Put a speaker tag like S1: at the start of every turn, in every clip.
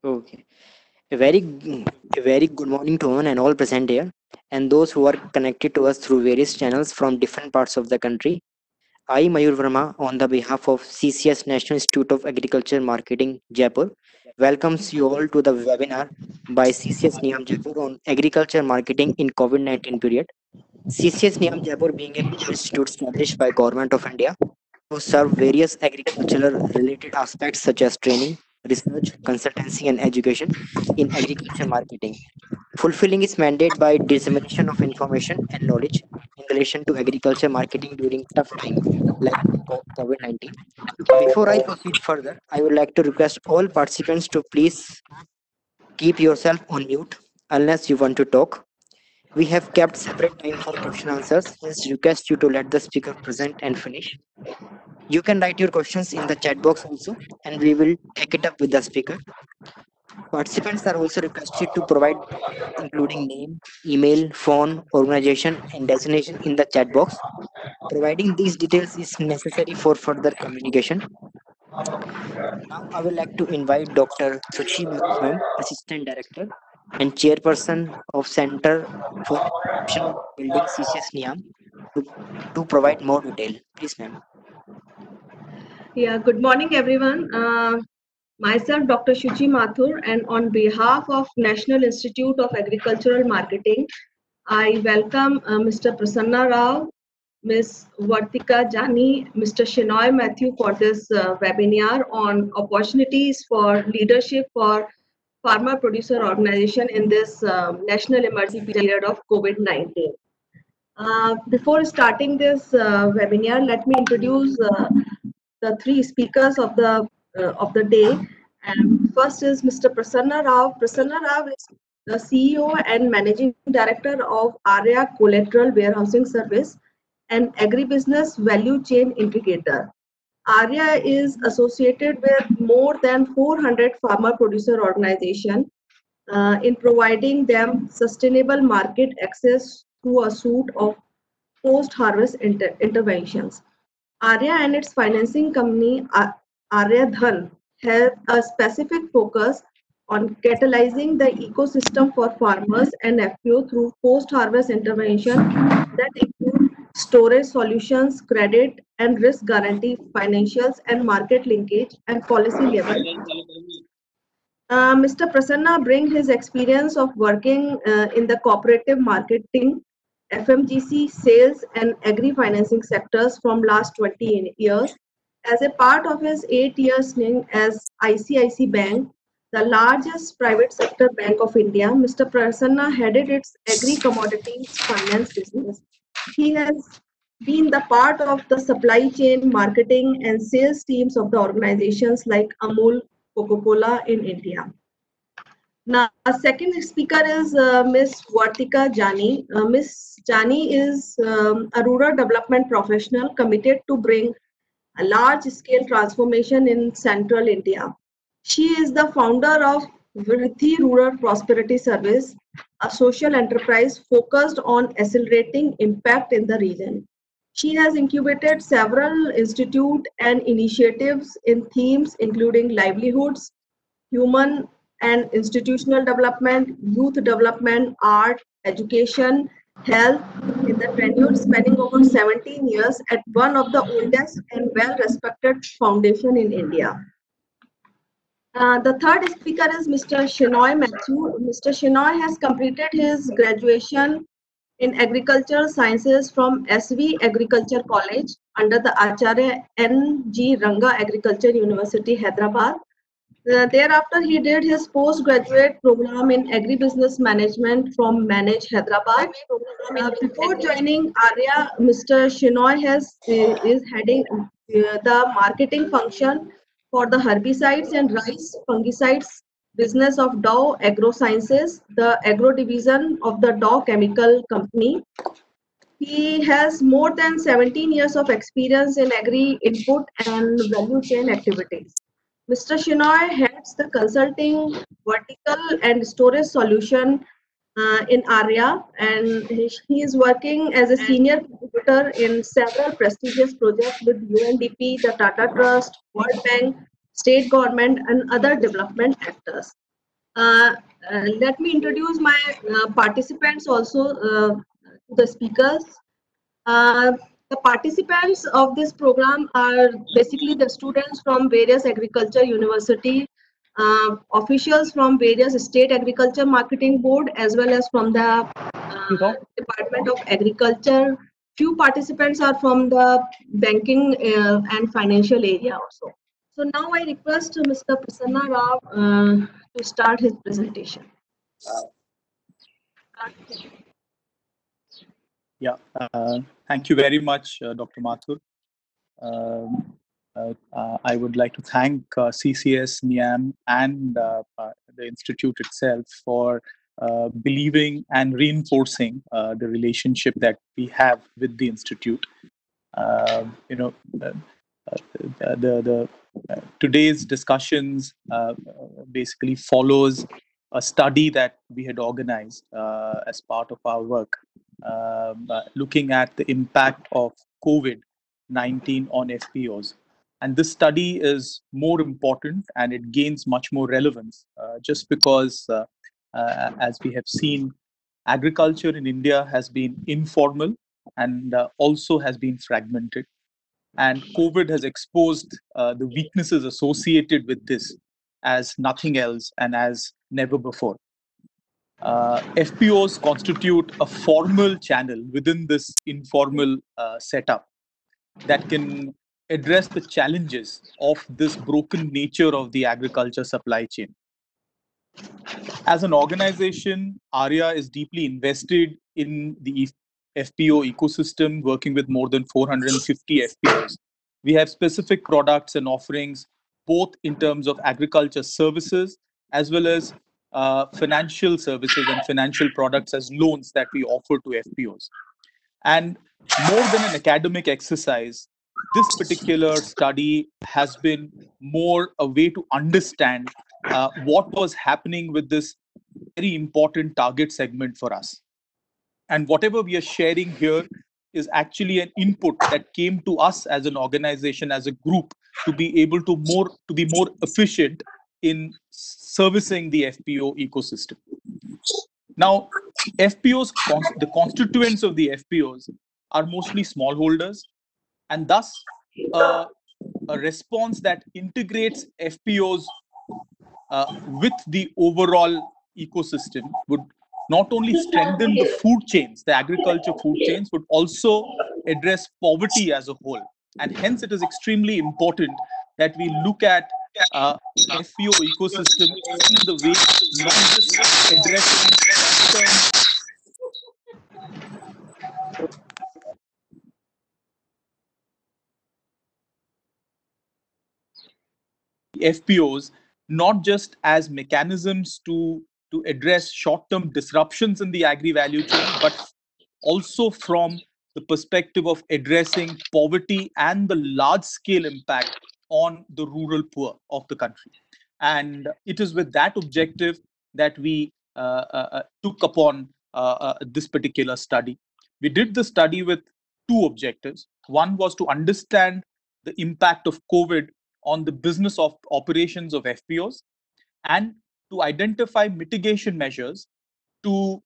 S1: Okay. A very good morning to one and all present here, and those who are connected to us through various channels from different parts of the country. I, Mayur Verma, on the behalf of CCS National Institute of Agriculture Marketing, Jaipur, welcomes you all to the webinar by CCS Niam Jaipur on agriculture marketing in COVID-19 period. CCS Niam Jaipur being an institute established by Government of India to serve various agricultural related aspects such as training, research, consultancy, and education in agriculture marketing, fulfilling its mandate by dissemination of information and knowledge in relation to agriculture marketing during tough times like COVID 19. Before I proceed further, I would like to request all participants to please keep yourself on mute unless you want to talk. We have kept separate time for question answers. Hence, request you to let the speaker present and finish. You can write your questions in the chat box also, and we will take it up with the speaker. Participants are also requested to provide details including name, email, phone, organization, and designation in the chat box. Providing these details is necessary for further communication. Now, I would like to invite Dr. Suchi Mathur ma'am, Assistant Director and Chairperson of Center for Exception Building CCS Niam, to, to provide more detail. Please, ma'am.
S2: Yeah, good morning, everyone. Myself, Dr. Shuchi Mathur, and on behalf of National Institute of Agricultural Marketing, I welcome Mr. Prasanna Rao, Ms. Vartika Jani, Mr. Shinoy Matthew for this webinar on opportunities for leadership for farmer producer organization in this national emergency period of COVID-19. Before starting this webinar, let me introduce the three speakers of the day. And first is Mr. Prasanna Rao. Prasanna Rao is the CEO and Managing Director of Arya Collateral Warehousing Service, an agribusiness value chain integrator. Arya is associated with more than 400 farmer producer organizations in providing them sustainable market access through a suite of post-harvest interventions. Arya and its financing company Arya Dhan have a specific focus on catalyzing the ecosystem for farmers and FPO through post-harvest intervention that include storage solutions, credit and risk guarantee, financials and market linkage and policy level. Mr. Prasanna brings his experience of working in the cooperative marketing, FMGC, sales, and agri-financing sectors from last 20 years. As a part of his 8 year stint as ICICI Bank, the largest private sector bank of India, Mr. Prasanna headed its agri-commodities finance business. He has been the part of the supply chain, marketing, and sales teams of the organizations like Amul, Coca-Cola in India. Now, our second speaker is Ms. Vartika Jani. Ms. Jani is a rural development professional committed to bring a large-scale transformation in central India. She is the founder of Vriddhi Rural Prosperity Service, a social enterprise focused on accelerating impact in the region. She has incubated several institutes and initiatives in themes including livelihoods, human and institutional development, youth development, art, education, health, in the tenure spanning over 17 years at one of the oldest and well-respected foundation in India. The third speaker is Mr. Shinoy Matthew. Mr. Shinoy has completed his graduation in agricultural sciences from SV Agriculture College under the Acharya N.G. Ranga Agriculture University, Hyderabad. Thereafter, he did his postgraduate program in agribusiness management from Manage Hyderabad. Before joining Arya, Mr. Shinoy is heading the marketing function for the herbicides and rice fungicides business of Dow Agro Sciences, the agro division of the Dow Chemical Company. He has more than 17 years of experience in agri input and value chain activities. Mr. Shinoy heads the consulting, vertical, and storage solution in Arya, and he is working as a senior contributor in several prestigious projects with UNDP, the Tata Trust, World Bank, state government, and other development actors. Let me introduce my participants also to the speakers. Uh, the participants of this program are basically the students from various agriculture university, officials from various state agriculture marketing board, as well as from the Department of Agriculture. Few participants are from the banking and financial area also. So now I request Mr. Prasanna Rao to start his presentation.
S3: Yeah, thank you very much, Dr. Mathur. I would like to thank CCS, NIAM, and the Institute itself for believing and reinforcing the relationship that we have with the Institute. You know, the today's discussions basically follows a study that we had organized as part of our work, looking at the impact of COVID-19 on FPOs. And this study is more important and it gains much more relevance just because, as we have seen, agriculture in India has been informal and also has been fragmented. And COVID has exposed the weaknesses associated with this as nothing else and as never before. FPOs constitute a formal channel within this informal setup that can address the challenges of this broken nature of the agriculture supply chain. As an organization, ARIA is deeply invested in the FPO ecosystem, working with more than 450 FPOs. We have specific products and offerings, both in terms of agriculture services as well as financial services and financial products as loans that we offer to FPOs. And more than an academic exercise, this particular study has been more a way to understand what was happening with this very important target segment for us. And whatever we are sharing here is actually an input that came to us as an organization, as a group, to be able to be more efficient in servicing the FPO ecosystem. Now, the constituents of the FPOs are mostly smallholders, and thus a response that integrates FPOs with the overall ecosystem would not only strengthen the food chains, the agriculture food chains, would also address poverty as a whole. And hence, it is extremely important that we look at FPO ecosystem in the way not just addressing FPOs not just as mechanisms to address short-term disruptions in the agri value chain, but also from the perspective of addressing poverty and the large-scale impact on the rural poor of the country. And it is with that objective that we took upon this particular study. We did the study with two objectives. One was to understand the impact of COVID on the business of operations of FPOs, and to identify mitigation measures to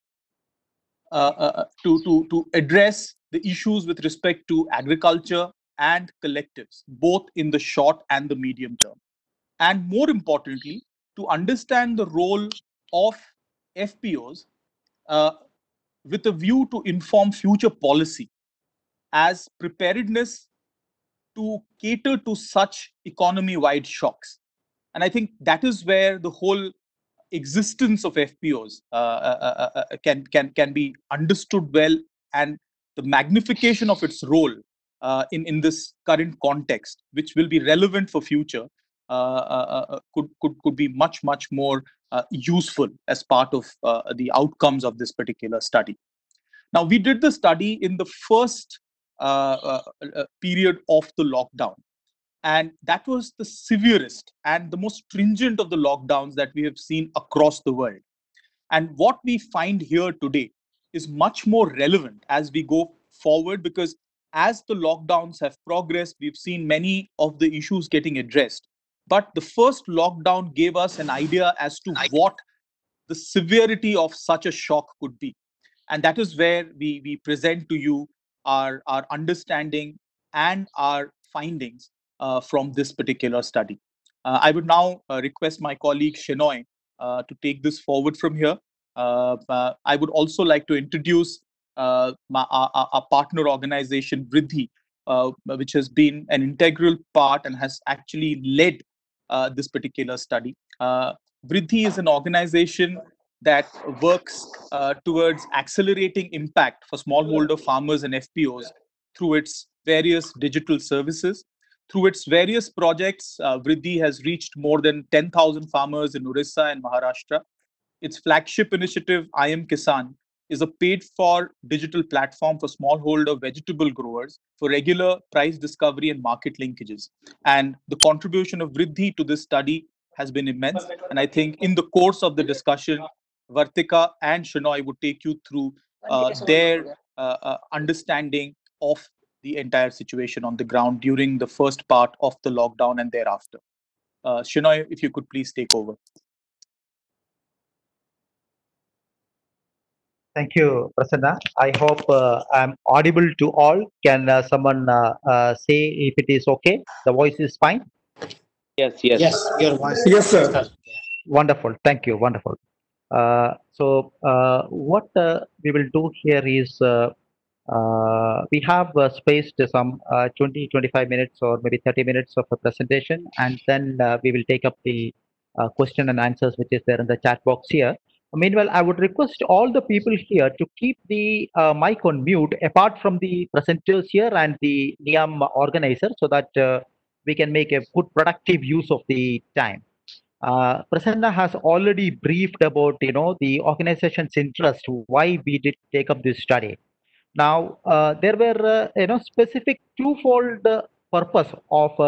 S3: address the issues with respect to agriculture and collectives, both in the short and the medium term. And more importantly, to understand the role of FPOs with a view to inform future policy as preparedness to cater to such economy-wide shocks. And I think that is where the whole existence of FPOs can be understood well, and the magnification of its role in this current context, which will be relevant for future, could be much more useful as part of the outcomes of this particular study. Now, we did the study in the first period of the lockdown. And that was the severest and the most stringent of the lockdowns that we have seen across the world. And what we find here today is much more relevant as we go forward, because as the lockdowns have progressed, we've seen many of the issues getting addressed. But the first lockdown gave us an idea as to what the severity of such a shock could be. And that is where we present to you our understanding and our findings from this particular study. I would now request my colleague Shenoy to take this forward from here. I would also like to introduce our partner organization, Vriddhi, which has been an integral part and has actually led this particular study. Vriddhi is an organization that works towards accelerating impact for smallholder farmers and FPOs through its various digital services. Through its various projects, Vriddhi has reached more than 10,000 farmers in Orissa and Maharashtra. Its flagship initiative, I Am Kisan, is a paid for digital platform for smallholder vegetable growers for regular price discovery and market linkages. And the contribution of Vriddhi to this study has been immense. And I think in the course of the discussion, Vartika and Shenoy would take you through their understanding of the entire situation on the ground during the first part of the lockdown and thereafter. Shenoy, if you could please take over.
S4: Thank you, Prasanna. I hope I'm audible to all. Can someone say if it is okay? The voice is fine?
S5: Yes, yes.
S1: Yes, your voice.
S6: Yes, sir.
S4: Wonderful. Thank you. Wonderful. What we will do here is we have spaced some 20-25 minutes or maybe 30 minutes of a presentation, and then we will take up the question and answers which is there in the chat box here. Meanwhile, I would request all the people here to keep the mic on mute apart from the presenters here and the NIAM organizer, so that we can make a good productive use of the time. Prasanna has already briefed about the organization's interest, why we did take up this study. Now there were specific twofold purpose of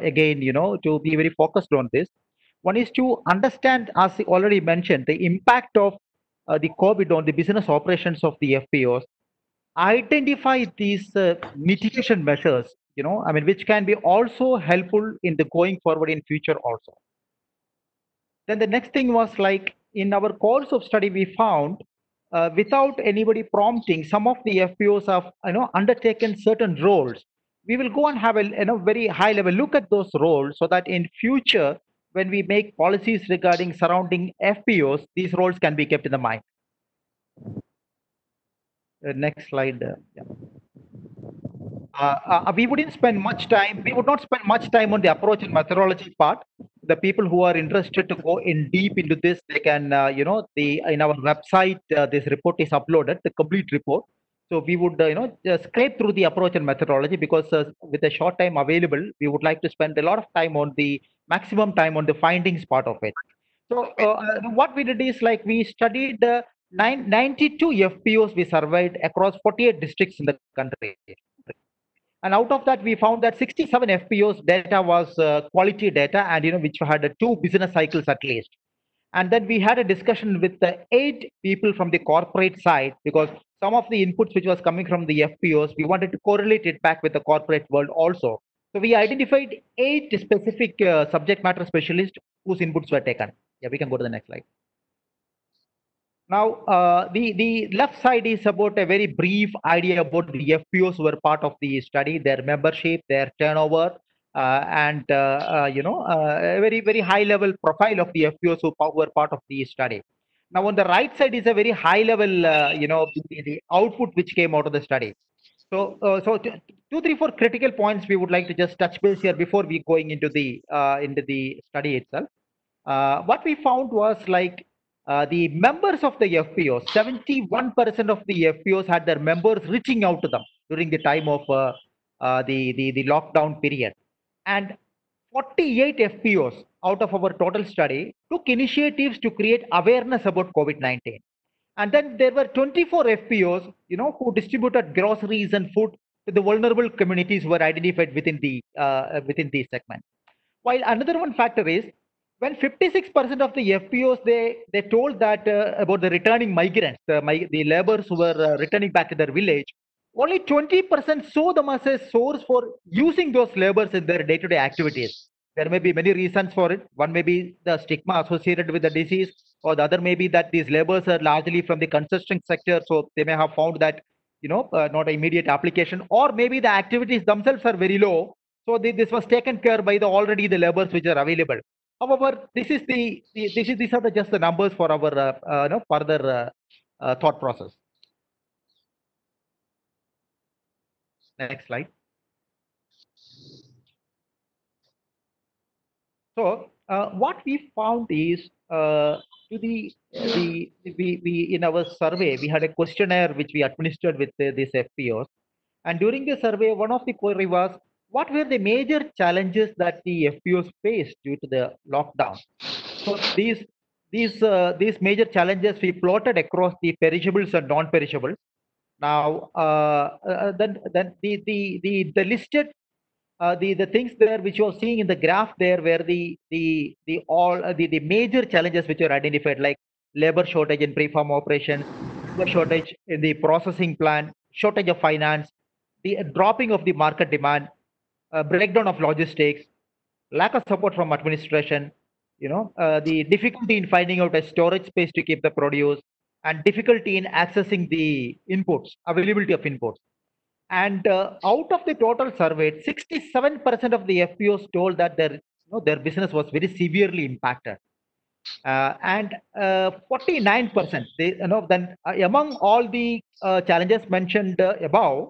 S4: again to be very focused on this. One is to understand, as already mentioned, the impact of the COVID on the business operations of the FPOs, identify these mitigation measures, which can be also helpful in the going forward in future also. Then the next thing was, like, in our course of study, we found without anybody prompting, some of the FPOs have undertaken certain roles. We will go and have a very high level look at those roles, so that in future, when we make policies regarding surrounding FPOs, these roles can be kept in the mind. Next slide. Yeah. We wouldn't spend much time. We would not spend much time on the approach and methodology part. The people who are interested to go in deep into this, they can, in our website, this report is uploaded, the complete report. So we would, scrape through the approach and methodology, because with a short time available, we would like to spend a lot of time on the maximum time on the findings part of it. So what we did is, like, we studied 92 FPOs we surveyed across 48 districts in the country. And out of that, we found that 67 FPOs data was quality data, and which had 2 business cycles at least. And then we had a discussion with the 8 people from the corporate side, because some of the inputs which was coming from the FPOs, we wanted to correlate it back with the corporate world also. So we identified 8 specific subject matter specialists whose inputs were taken. Yeah, we can go to the next slide. Now, the left side is about a very brief idea about the FPOs who were part of the study, their membership, their turnover, and a very, very high level profile of the FPOs who were part of the study. Now, on the right side is a very high level, the output which came out of the study. So, 2, 3, 4 critical points we would like to just touch base here before we going into the study itself. What we found was, like, the members of the FPOs, 71% of the FPOs had their members reaching out to them during the time of the lockdown period. And 48 FPOs out of our total study took initiatives to create awareness about COVID-19. And then there were 24 FPOs, who distributed groceries and food to the vulnerable communities who were identified within the segment. While another one factor is, when 56% of the FPOs, they told that about the returning migrants, the laborers who were returning back to their village, only 20% saw them as a source for using those laborers in their day-to-day activities. There may be many reasons for it. One may be the stigma associated with the disease, or the other may be that these labels are largely from the construction sector, so they may have found that not immediate application, or maybe the activities themselves are very low, so this was taken care by the already the labels which are available. However, these are just the numbers for our further thought process. Next slide. So what we found is we in our survey we had a questionnaire which we administered with these FPOs, and during the survey one of the query was what were the major challenges that the FPOs faced due to the lockdown. So these major challenges we plotted across the perishables and non-perishables. Now then the listed the things there which you are seeing in the graph there were the major challenges which are identified, like labor shortage in pre-farm operations, labor shortage in the processing plant, shortage of finance, the dropping of the market demand, breakdown of logistics, lack of support from administration, the difficulty in finding out a storage space to keep the produce, and difficulty in accessing the inputs, availability of inputs. And out of the total surveyed, 67% of the FPOs told that their business was very severely impacted. And 49%, among all the challenges mentioned above,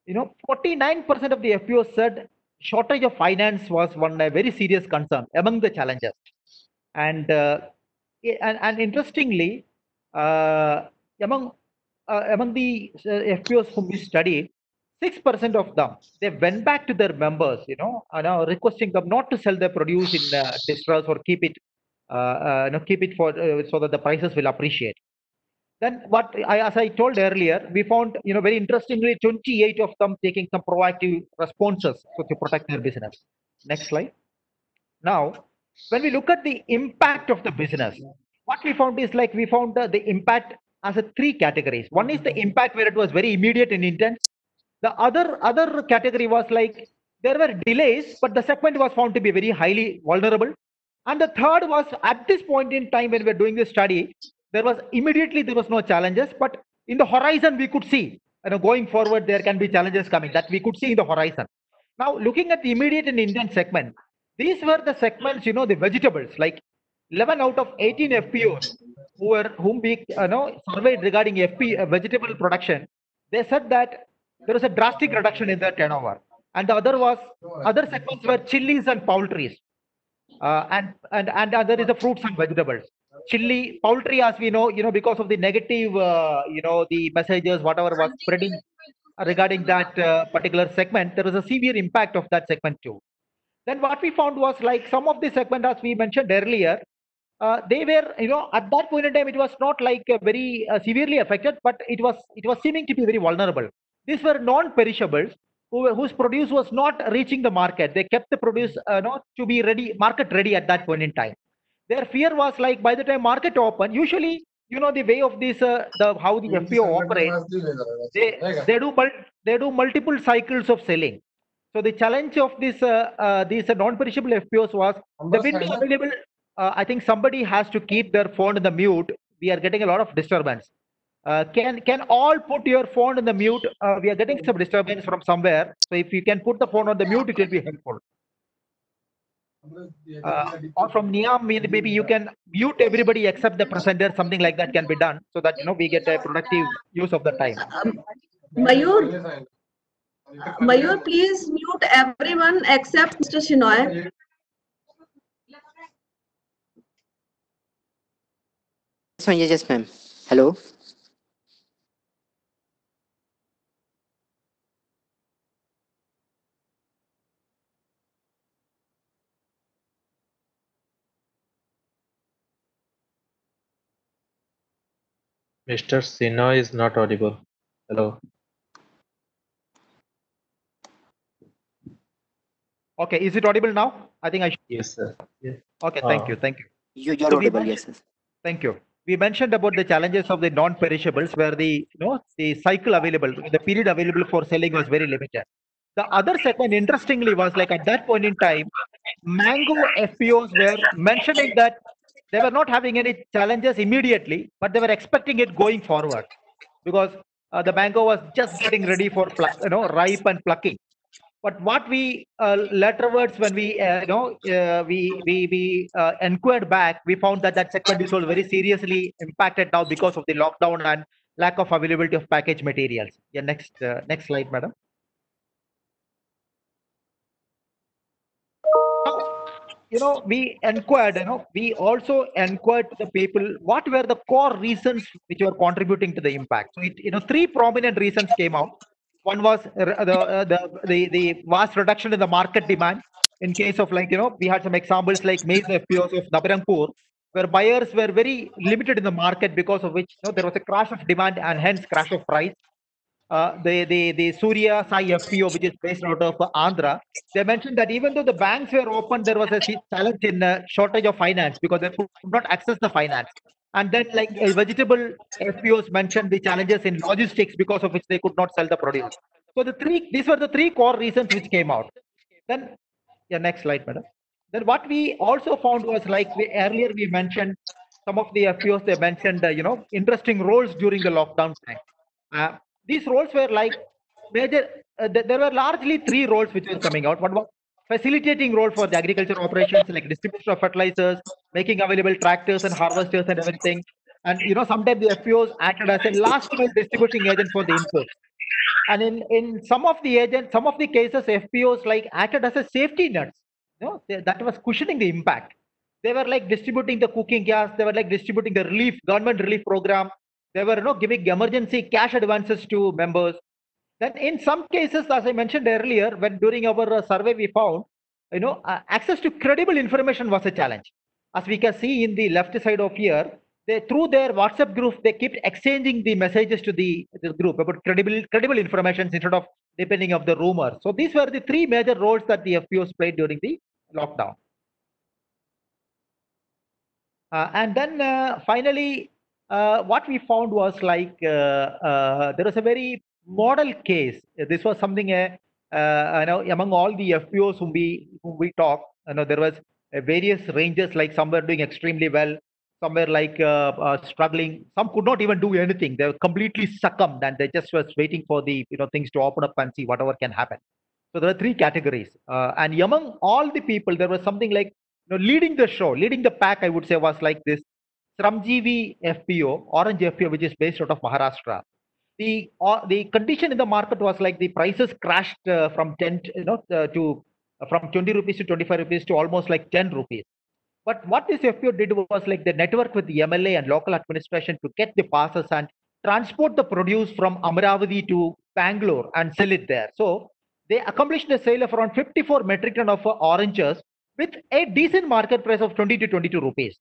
S4: 49% of the FPOs said shortage of finance was one very serious concern among the challenges. And interestingly, among the FPOs whom we studied, 6% of them, they went back to their members, requesting them not to sell their produce in distress or keep it for so that the prices will appreciate. Then as I told earlier, we found, very interestingly, 28 of them taking some proactive responses to protect their business. Next slide. Now, when we look at the impact of the business, what we found is we found the impact as a three categories. One is the impact where it was very immediate and intense. The other category was like there were delays, but the segment was found to be very highly vulnerable. And the third was at this point in time when we were doing this study, there was no challenges, but in the horizon we could see, going forward there can be challenges coming that we could see in the horizon. Now looking at the immediate and intense segment, these were the segments, the vegetables, like 11 out of 18 FPOs whom we surveyed regarding vegetable production. They said that there was a drastic reduction in their turnover, and the other segments were chilies and poultries, and there is the fruits and vegetables. Chili, poultry, as we know, because of the negative, the messages, whatever was spreading regarding that particular segment, there was a severe impact of that segment too. Then what we found was like some of the segment, as we mentioned earlier, they were, at that point in time, it was not like very severely affected, but it was seeming to be very vulnerable. These were non-perishables whose produce was not reaching the market. They kept the produce to be ready, market ready at that point in time. Their fear was like by the time market open, usually the way of this how the FPO operates, they do multiple cycles of selling. So the challenge of these non-perishable FPOs was the window available. I think somebody has to keep their phone in the mute. We are getting a lot of disturbance. Can all put your phone in the mute? We are getting some disturbance from somewhere. So if you can put the phone on the mute, it will be helpful. Or from Niam, maybe you can mute everybody except the presenter. Something like that can be done so that we get a productive use of the time.
S2: Mayur, please mute everyone except Mr. Shinoy.
S1: Yes, ma'am. Hello.
S5: Mr. Shinoy is not audible. Hello.
S4: Okay, is it audible now? I think I should.
S5: Yes, sir. Yes.
S4: Okay, thank you.
S1: You're audible, yes, sir.
S4: Thank you. We mentioned about the challenges of the non-perishables where the cycle available, the period available for selling was very limited. The other segment, interestingly, was like at that point in time, Mango FPOs were mentioning that they were not having any challenges immediately, but they were expecting it going forward because the mango was just getting ready for ripe and plucking. But what we laterwards when we inquired back, we found that that segment is all very seriously impacted now because of the lockdown and lack of availability of packaged materials. Yeah, next slide, madam. We inquired, we also inquired to the people what were the core reasons which were contributing to the impact. So, three prominent reasons came out. One was the vast reduction in the market demand. In case of we had some examples like maize FPOs of Nabarangpur, where buyers were very limited in the market because of which there was a crash of demand and hence crash of price. The Surya Sai FPO, which is based out of Andhra, they mentioned that even though the banks were open, there was a challenge in shortage of finance because they could not access the finance. And then, like vegetable FPOs mentioned the challenges in logistics because of which they could not sell the produce. So these were the three core reasons which came out. Then, yeah, next slide, madam. Then what we also found was earlier we mentioned some of the FPOs. They mentioned interesting roles during the lockdown time. These roles were like major. There were largely three roles which were coming out. One was facilitating role for the agriculture operations like distribution of fertilizers, making available tractors and harvesters and everything. And sometimes the FPOs acted as a last mile distributing agent for the inputs. And in some of the cases, FPOs acted as a safety nets. That was cushioning the impact. They were distributing the cooking gas. They were distributing the government relief program. They were giving emergency cash advances to members. Then in some cases, as I mentioned earlier, when during our survey we found, access to credible information was a challenge. As we can see in the left side of here, through their WhatsApp group, they kept exchanging the messages to the group about credible information instead of depending of the rumor. So these were the three major roles that the FPOs played during the lockdown. And then finally, what we found was there was a very model case. This was something among all the FPOs whom we talked. There was various ranges. Like some were doing extremely well, some were struggling. Some could not even do anything. They were completely succumbed, and they just was waiting for the things to open up and see whatever can happen. So there are three categories, and among all the people, there was something like leading the pack. I would say was like this Sramjeevi FPO, Orange FPO, which is based out of Maharashtra. The condition in the market was like the prices crashed from 10 from 20 rupees to 25 rupees to almost like 10 rupees. But what this FPO did was like the network with the MLA and local administration to get the passes and transport the produce from Amaravati to Bangalore and sell it there. So they accomplished a sale of around 54 metric ton of oranges with a decent market price of 20 to 22 rupees.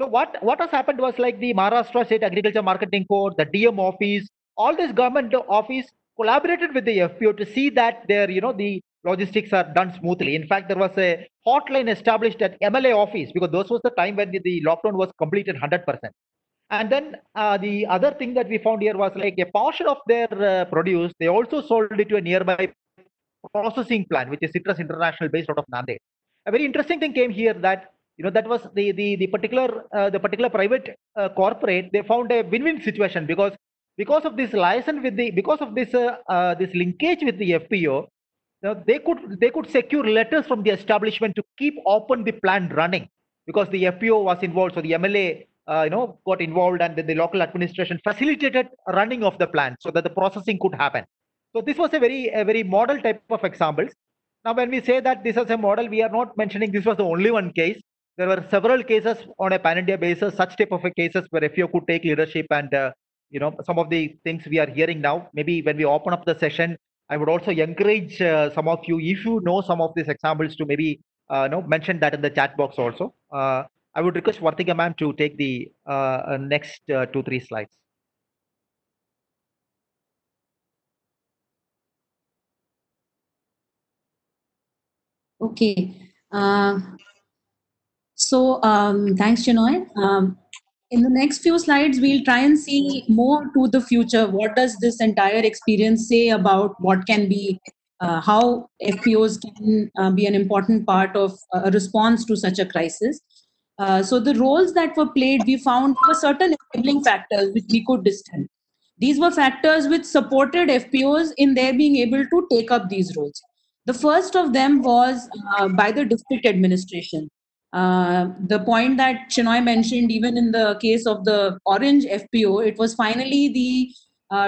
S4: So what has happened was like the Maharashtra State Agriculture Marketing Code, the DM office, all this government office collaborated with the FPO to see that the logistics are done smoothly. In fact, there was a hotline established at MLA office because this was the time when the lockdown was completed 100%. And then the other thing that we found here was like a portion of their produce, they also sold it to a nearby processing plant, which is Citrus International based out of Nanded. A very interesting thing came here that that was the particular private corporate. They found a win-win situation because of this license because of this this linkage with the FPO. They could secure letters from the establishment to keep open the plant running because the FPO was involved. So the MLA got involved and the local administration facilitated running of the plant so that the processing could happen. So this was a very model type of examples. Now, when we say that this is a model, we are not mentioning this was the only one case. There were several cases on a pan-India basis, such type of cases where FPO could take leadership and some of the things we are hearing now. Maybe when we open up the session, I would also encourage some of you, if you know some of these examples, to maybe mention that in the chat box also. I would request Vartika ma'am to take the next 2-3 slides.
S6: Okay. Thanks, Chinoy. In the next few slides, we'll try and see more to the future. What does this entire experience say about what can be how FPOs can be an important part of a response to such a crisis. So the roles that were played, we found were certain enabling factors which we could distill. These were factors which supported FPOs in their being able to take up these roles. The first of them was by the district administration. The point that Chinoy mentioned, even in the case of the Orange FPO, it was finally the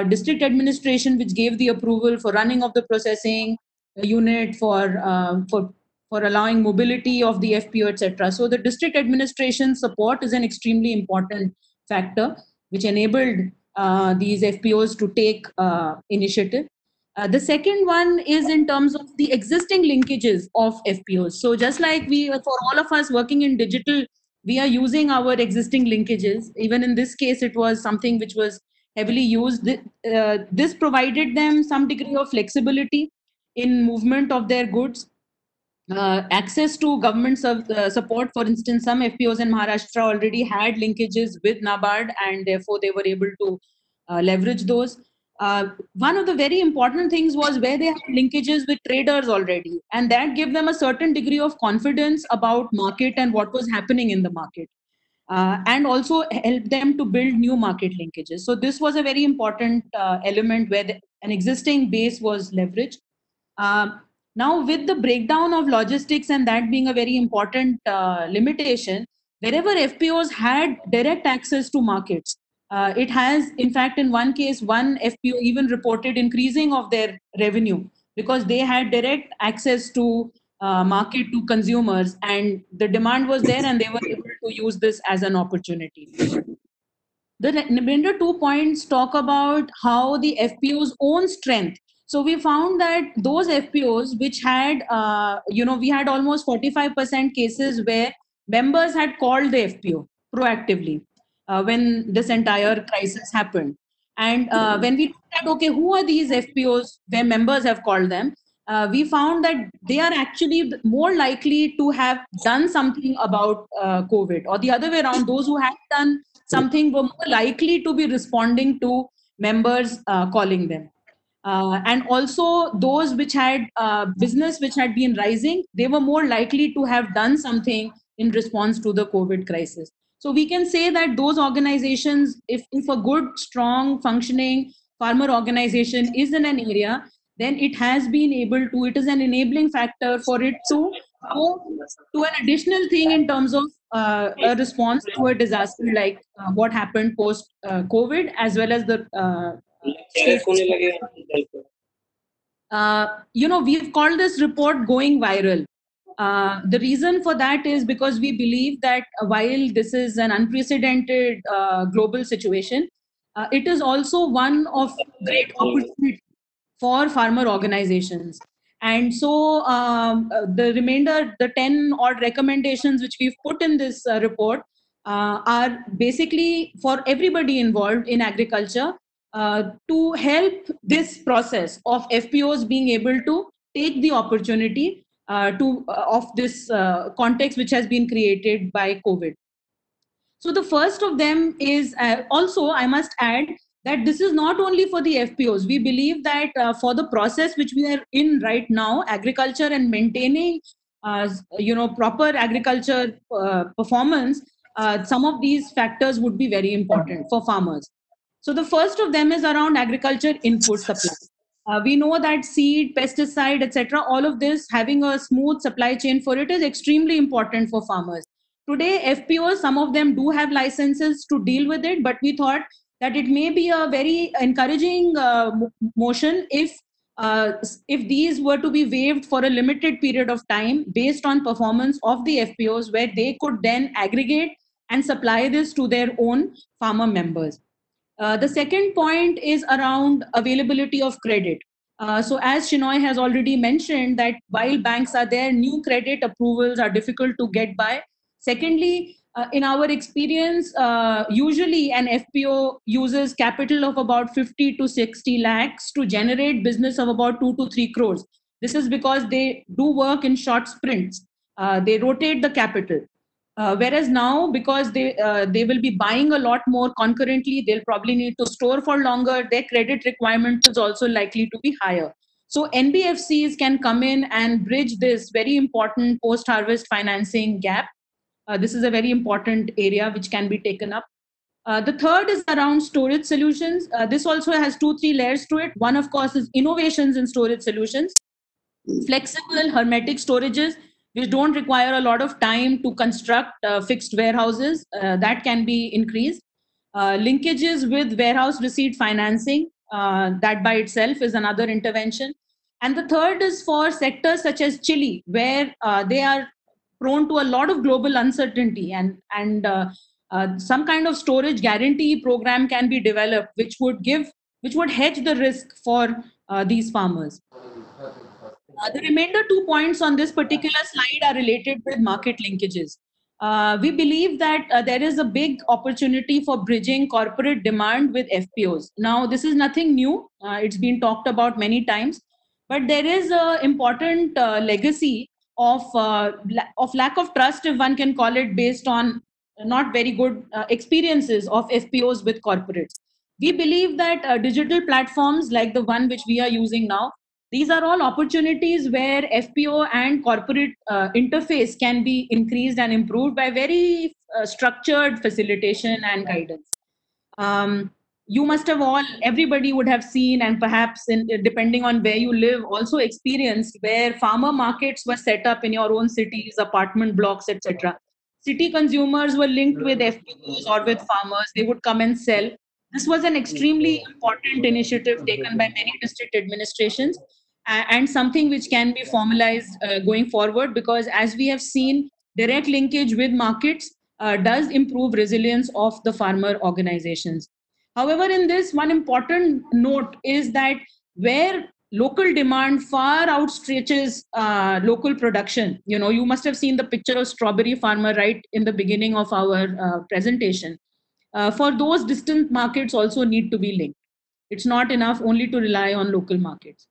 S6: district administration which gave the approval for running of the processing unit, for allowing mobility of the FPO, etc. So the district administration support is an extremely important factor which enabled these FPOs to take initiative. The second one is in terms of the existing linkages of FPOs. So just like for all of us working in digital, we are using our existing linkages. Even in this case, it was something which was heavily used. This provided them some degree of flexibility in movement of their goods. Access to government support. For instance, some FPOs in Maharashtra already had linkages with NABARD, and therefore they were able to leverage those. One of the very important things was where they had linkages with traders already, and that gave them a certain degree of confidence about market and what was happening in the market, and also help them to build new market linkages. So this was a very important element where an existing base was leveraged. Now, with the breakdown of logistics and that being a very important limitation, wherever FPOs had direct access to markets, it has, in fact, in one case, one FPO even reported increasing of their revenue because they had direct access to market to consumers, and the demand was there and they were able to use this as an opportunity. The remainder 2 points talk about how the FPO's own strength. So we found that those FPOs which had, we had almost 45% cases where members had called the FPO proactively when this entire crisis happened. And when we looked at, okay, who are these FPOs where members have called them? We found that they are actually more likely to have done something about COVID, or the other way around, those who had done something were more likely to be responding to members calling them. And also those which had business which had been rising, they were more likely to have done something in response to the COVID crisis. So we can say that those organizations, if a good, strong, functioning farmer organization is in an area, then it has been able to, it is an enabling factor for it to go to an additional thing in terms of a response to a disaster like what happened post COVID, as well as the state. We've called this report going viral. The reason for that is because we believe that while this is an unprecedented global situation, it is also one of great opportunity for farmer organizations. And so the remainder, the 10 odd recommendations which we've put in this report are basically for everybody involved in agriculture to help this process of FPOs being able to take the opportunity of this context which has been created by COVID. So the first of them is also, I must add, that this is not only for the FPOs. We believe that for the process which we are in right now, agriculture and maintaining, proper agriculture performance, some of these factors would be very important for farmers. So the first of them is around agriculture input supply. We know that seed, pesticide, etc., all of this, having a smooth supply chain for it is extremely important for farmers. Today, FPOs, some of them do have licenses to deal with it, but we thought that it may be a very encouraging motion if these were to be waived for a limited period of time based on performance of the FPOs, where they could then aggregate and supply this to their own farmer members. The second point is around availability of credit. So as Shinoy has already mentioned, that while banks are there, new credit approvals are difficult to get by. Secondly, in our experience, usually an FPO uses capital of about 50 to 60 lakhs to generate business of about 2 to 3 crores. This is because they do work in short sprints. They rotate the capital. Whereas now, because they will be buying a lot more concurrently, they'll probably need to store for longer. Their credit requirement is also likely to be higher. So NBFCs can come in and bridge this very important post-harvest financing gap. This is a very important area which can be taken up. The third is around storage solutions. This also has 2-3 layers to it. One, of course, is innovations in storage solutions, flexible hermetic storages, which don't require a lot of time to construct fixed warehouses. That can be increased. Linkages with warehouse receipt financing, that by itself is another intervention. And the third is for sectors such as Chile, where they are prone to a lot of global uncertainty, and some kind of storage guarantee program can be developed, which would hedge the risk for these farmers. The remainder 2 points on this particular slide are related with market linkages. We believe that there is a big opportunity for bridging corporate demand with FPOs. Now, this is nothing new. It's been talked about many times, but there is an important legacy of lack of trust, if one can call it, based on not very good experiences of FPOs with corporates. We believe that digital platforms like the one which we are using now, these are all opportunities where FPO and corporate interface can be increased and improved by very structured facilitation and guidance. You must have everybody would have seen, and perhaps depending on where you live, also experienced, where farmer markets were set up in your own cities, apartment blocks, etc. City consumers were linked with FPOs or with farmers. They would come and sell. This was an extremely important initiative taken by many district administrations, and something which can be formalized going forward, because as we have seen, direct linkage with markets does improve resilience of the farmer organizations. However, in this, one important note is that where local demand far outstretches local production, you must have seen the picture of strawberry farmer right in the beginning of our presentation. For those distant markets also need to be linked. It's not enough only to rely on local markets.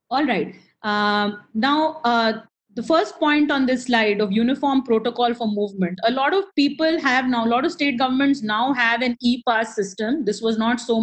S6: All right. Now, the first point on this slide of uniform protocol for movement. A lot of people have now, a lot of state governments now have an e-pass system. This was not so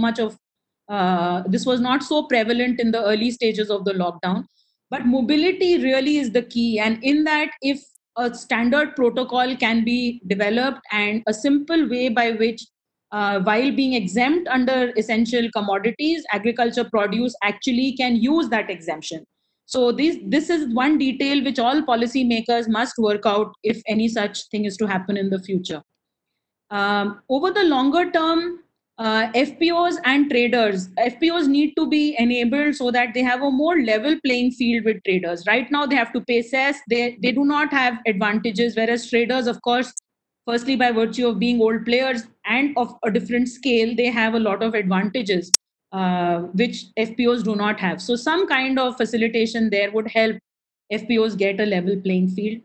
S6: prevalent in the early stages of the lockdown. But mobility really is the key. And in that, if a standard protocol can be developed and a simple way by which while being exempt under essential commodities, agriculture produce actually can use that exemption. So this is one detail which all policymakers must work out if any such thing is to happen in the future. Over the longer term, FPOs and traders, FPOs need to be enabled so that they have a more level playing field with traders. Right now, they have to pay cess. They do not have advantages, whereas traders, of course, firstly, by virtue of being old players and of a different scale, they have a lot of advantages, which FPOs do not have. So some kind of facilitation there would help FPOs get a level playing field.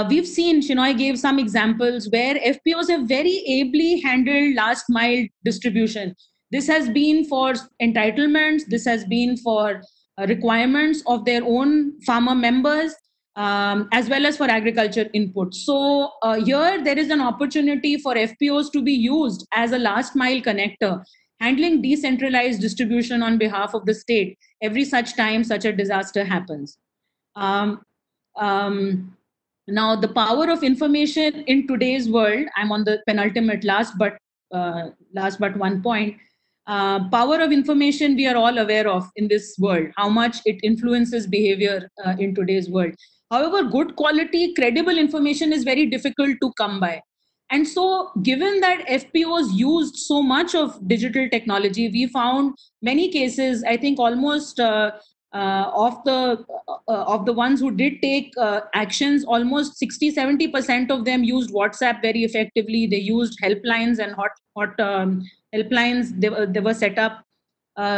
S6: We've seen, Shinoy gave some examples where FPOs have very ably handled last mile distribution. This has been for entitlements, this has been for requirements of their own farmer members, as well as for agriculture input. So here there is an opportunity for FPOs to be used as a last mile connector, handling decentralized distribution on behalf of the state every such time such a disaster happens. Now, the power of information in today's world, I'm on the penultimate last but one point. Power of information we are all aware of in this world, how much it influences behavior in today's world. However, good quality, credible information is very difficult to come by. And so, given that FPOs used so much of digital technology, we found many cases, I think almost of the ones who did take actions, almost 60-70% of them used WhatsApp very effectively. They used helplines and hot helplines they were set up.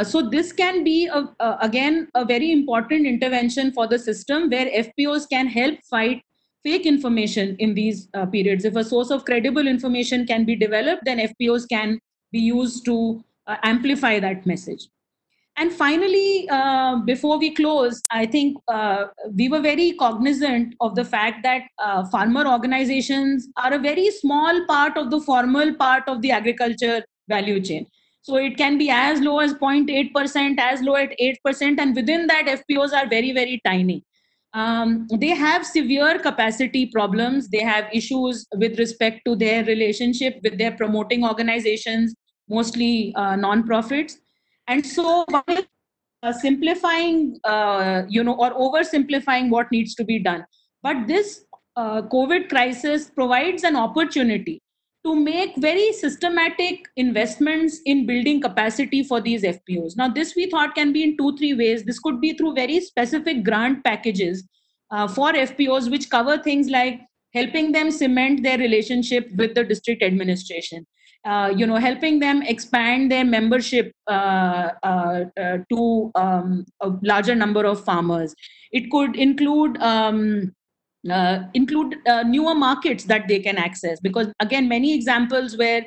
S6: So this can be again a very important intervention for the system, where FPOs can help fight fake information in these periods. If a source of credible information can be developed, then FPOs can be used to amplify that message. And finally, before we close, I think we were very cognizant of the fact that farmer organizations are a very small part of the formal part of the agriculture value chain. So it can be as low as 0.8%, as low at 8%, and within that, FPOs are very, very tiny. They have severe capacity problems. They have issues with respect to their relationship with their promoting organizations, mostly non-profits. And so while simplifying, or oversimplifying what needs to be done, but this COVID crisis provides an opportunity to make very systematic investments in building capacity for these FPOs. Now, this we thought can be in 2-3 ways. This could be through very specific grant packages for FPOs, which cover things like helping them cement their relationship with the district administration, helping them expand their membership to a larger number of farmers. It could include newer markets that they can access, because again, many examples where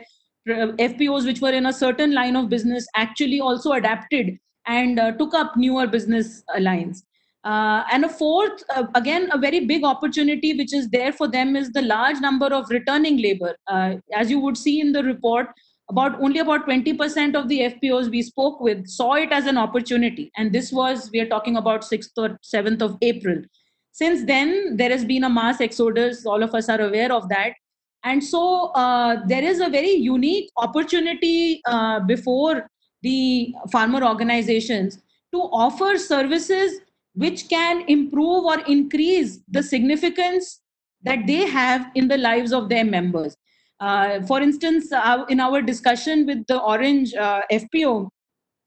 S6: FPOs which were in a certain line of business actually also adapted and took up newer business lines. And a fourth, again, a very big opportunity which is there for them is the large number of returning labor. As you would see in the report, only about 20% of the FPOs we spoke with saw it as an opportunity. And this was, we are talking about 6th or 7th of April. Since then, there has been a mass exodus. All of us are aware of that. And so there is a very unique opportunity before the farmer organizations to offer services which can improve or increase the significance that they have in the lives of their members. For instance, in our discussion with the Orange FPO,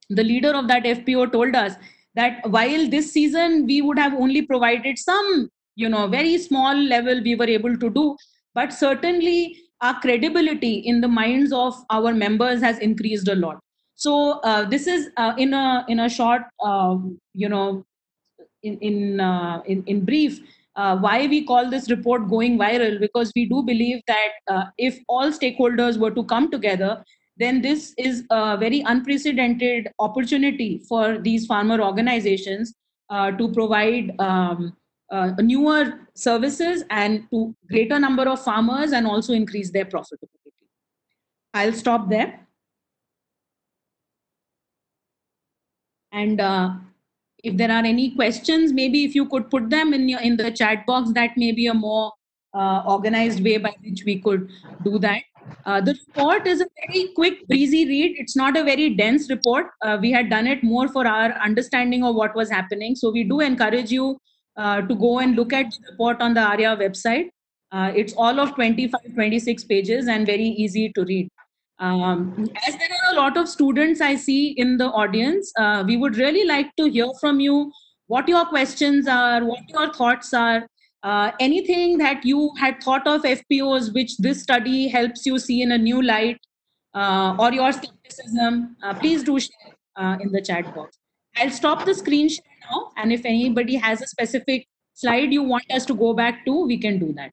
S6: the leader of that FPO told us that while this season we would have only provided some, very small level we were able to do, but certainly our credibility in the minds of our members has increased a lot. So this is in a short, in brief, why we call this report going viral, because we do believe that if all stakeholders were to come together, then this is a very unprecedented opportunity for these farmer organizations to provide newer services and to greater number of farmers, and also increase their profitability. I'll stop there. And if there are any questions, maybe if you could put them in the chat box, that may be a more organized way by which we could do that. The report is a very quick, breezy read. It's not a very dense report. We had done it more for our understanding of what was happening. So we do encourage you to go and look at the report on the ARYA website. It's all of 25, 26 pages and very easy to read. As there are a lot of students I see in the audience, we would really like to hear from you what your questions are, what your thoughts are, anything that you had thought of FPOs which this study helps you see in a new light, or your skepticism. Please do share in the chat box. I'll stop the screen share now, and if anybody has a specific slide you want us to go back to, we can do that.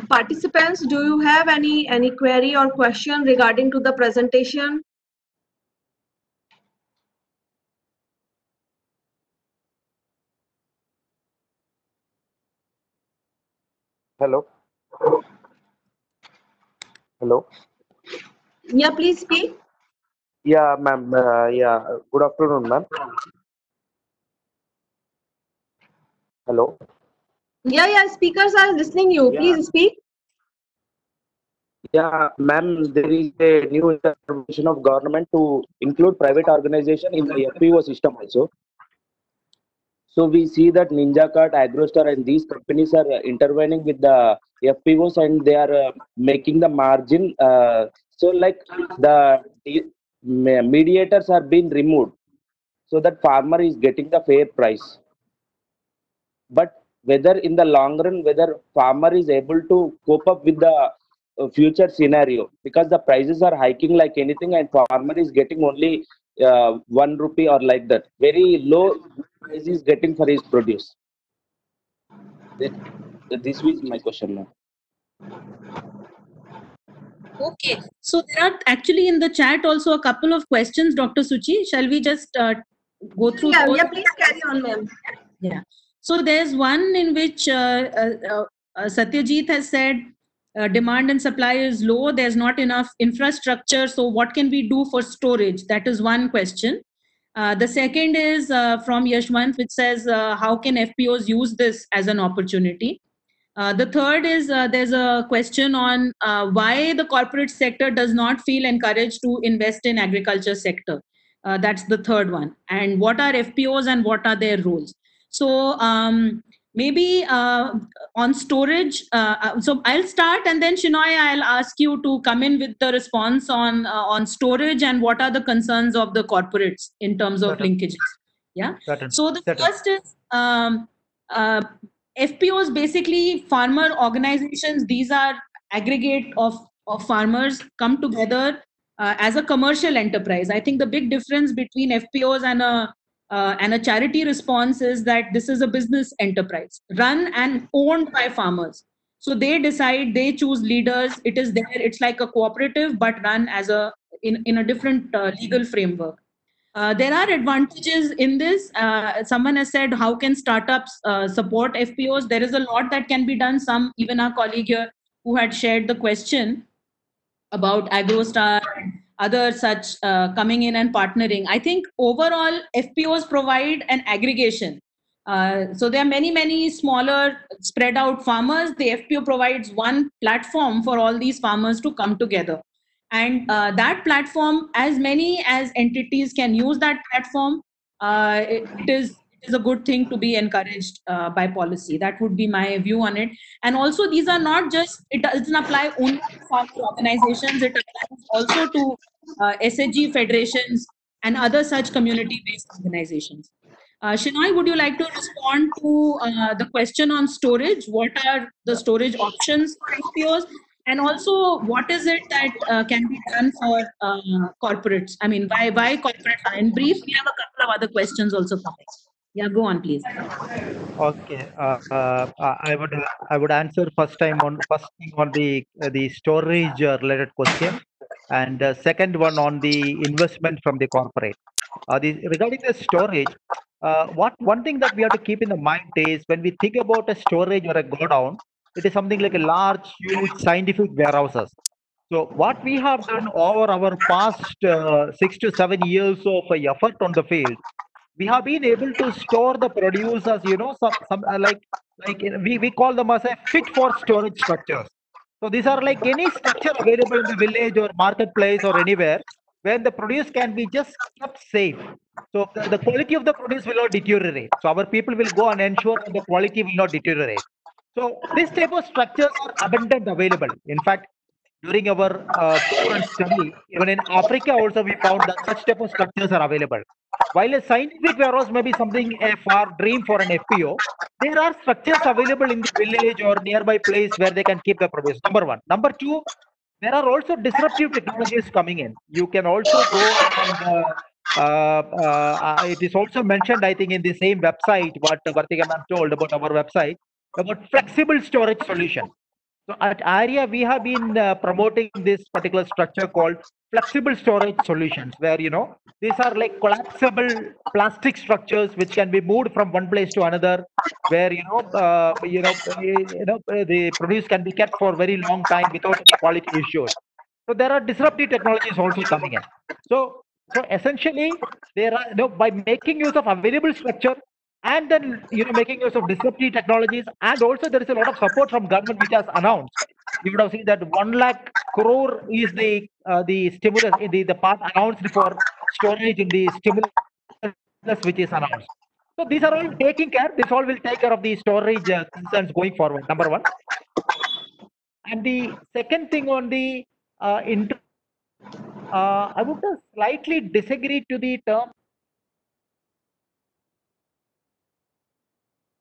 S2: Participants, do you have any query or question regarding to the presentation?
S7: Hello. Hello.
S2: Yeah, please speak.
S7: Yeah, ma'am. Yeah. Good afternoon, ma'am. Hello.
S2: Yeah. Speakers are listening you.
S7: Yeah.
S2: Please speak.
S7: Yeah, ma'am. There is a new intervention of government to include private organization in the FPO system also. So we see that NinjaCart, AgroStar, and these companies are intervening with the FPOs, and they are making the margin. So like the mediators are being removed, so that farmer is getting the fair price. But whether in the long run, whether farmer is able to cope up with the future scenario, because the prices are hiking like anything, and farmer is getting only 1 rupee or like that, very low price is getting for his produce. This is my question now.
S6: Okay, so there are actually in the chat also a couple of questions, Dr. Suchi. Shall we just go through
S2: Yeah,
S6: those?
S2: yeah, please carry on, ma'am.
S6: Yeah. So there's one in which Satyajit has said demand and supply is low. There's not enough infrastructure. So what can we do for storage? That is one question. The second is from Yashwant, which says how can FPOs use this as an opportunity? The third is there's a question on why the corporate sector does not feel encouraged to invest in agriculture sector. That's the third one. And what are FPOs and what are their roles? So maybe on storage. So I'll start, and then Shinoy, I'll ask you to come in with the response on storage and what are the concerns of the corporates in terms of linkages. Yeah. So the first is FPOs, basically farmer organizations. These are aggregate of farmers come together as a commercial enterprise. I think the big difference between FPOs and a charity response is that this is a business enterprise run and owned by farmers. So they decide, they choose leaders. It is there. It's like a cooperative, but run as in a different legal framework. There are advantages in this. Someone has said, how can startups support FPOs? There is a lot that can be done. Some, even our colleague here who had shared the question about AgroStar, other such coming in and partnering. I think overall FPOs provide an aggregation. So there are many, many smaller spread out farmers. The FPO provides one platform for all these farmers to come together. And that platform, as many as entities can use that platform, it is a good thing to be encouraged by policy. That would be my view on it. And also, these are not just, it doesn't apply only to farmer organizations, it applies also to SHG federations and other such community based organizations. Shinoy, would you like to respond to the question on storage? What are the storage options for FPOs? And also, what is it that can be done for corporates? I mean, why corporate? In brief, we have a couple of other questions also coming. Yeah, go on, please.
S4: Okay, I would answer first thing on the storage related question, and second one on the investment from the corporate. Regarding the storage, what one thing that we have to keep in the mind is when we think about a storage or a godown, it is something like a large, huge scientific warehouses. So what we have done over our past 6 to 7 years of effort on the field, we have been able to store the produce as some we call them as a fit for storage structures. So these are like any structure available in the village or marketplace or anywhere where the produce can be just kept safe. So the quality of the produce will not deteriorate. So our people will go and ensure that the quality will not deteriorate. So this type of structures are abundant available. In fact, during our tour and study, even in Africa also we found that such type of structures are available. While a scientific warehouse may be something a far dream for an FPO, there are structures available in the village or nearby place where they can keep the produce. Number one. Number two, there are also disruptive technologies coming in. You can also go and it is also mentioned, I think, in the same website what Vartika ma'am told about our website about flexible storage solution. So at ARIA, we have been promoting this particular structure called flexible storage solutions, where these are like collapsible plastic structures which can be moved from one place to another, where the produce can be kept for a very long time without any quality issues. So there are disruptive technologies also coming in. So essentially, there are by making use of available structure and then making use of disruptive technologies, and also there is a lot of support from government which has announced. You would have seen that 1 lakh crore is the stimulus, the part announced for storage in the stimulus which is announced. So these are all taking care. This all will take care of the storage concerns going forward. Number one. And the second thing on the I would slightly disagree to the term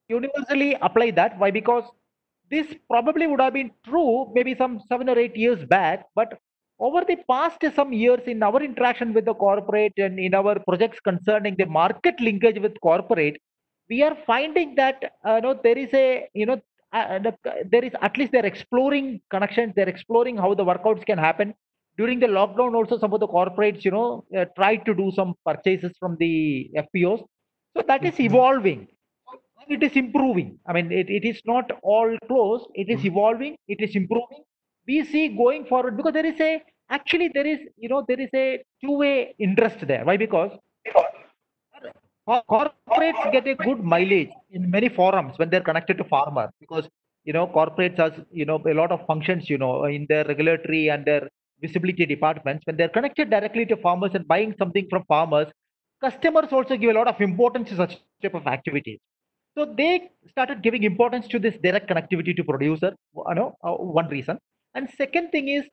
S4: universally apply that. Why? Because this probably would have been true maybe some 7 or 8 years back, but over the past some years in our interaction with the corporate and in our projects concerning the market linkage with corporate, we are finding that there is a there is, at least they're exploring connections, they're exploring how the workouts can happen. During the lockdown, also some of the corporates, tried to do some purchases from the FPOs. So that is evolving. It is improving. I mean, it is not all closed. It is evolving. It is improving. We see going forward because there is a two-way interest there. Why? Because corporates get a good mileage in many forums when they're connected to farmer because corporates has a lot of functions in their regulatory and their visibility departments. When they're connected directly to farmers and buying something from farmers, customers also give a lot of importance to such type of activities. So they started giving importance to this direct connectivity to producer. One reason. And second thing is,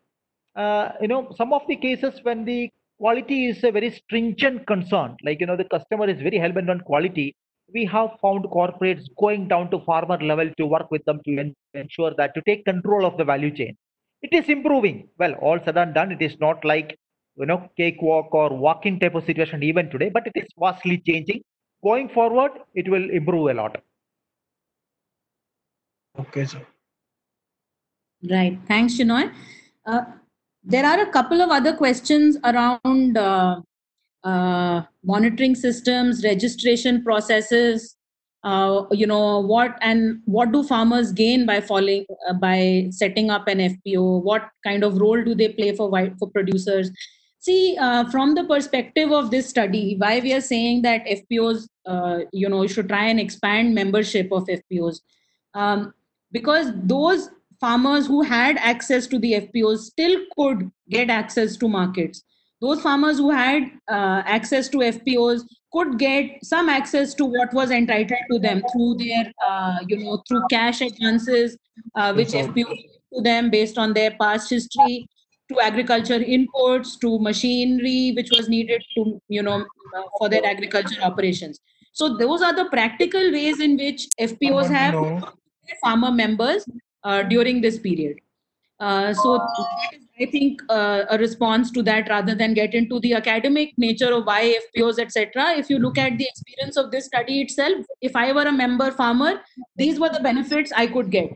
S4: some of the cases when the quality is a very stringent concern, like the customer is very hell-bent on quality, we have found corporates going down to farmer level to work with them to ensure that to take control of the value chain. It is improving. Well, all said and done, it is not like cakewalk or walk-in type of situation even today, but it is vastly changing. Going forward, it will improve a lot.
S8: Okay, sir.
S6: Right. Thanks, Shinoy. There are a couple of other questions around monitoring systems, registration processes. What do farmers gain by by setting up an FPO? What kind of role do they play for producers? See, from the perspective of this study, why we are saying that FPOs, should try and expand membership of FPOs, because those farmers who had access to the FPOs still could get access to markets. Those farmers who had access to FPOs could get some access to what was entitled to them through their, through cash advances, which FPOs gave to them based on their past history, to agriculture inputs, to machinery which was needed to, for their agriculture operations. So those are the practical ways in which FPOs have farmer members during this period. So that is, I think, a response to that rather than get into the academic nature of why FPOs, etc. If you look at the experience of this study itself, if I were a member farmer, these were the benefits I could get.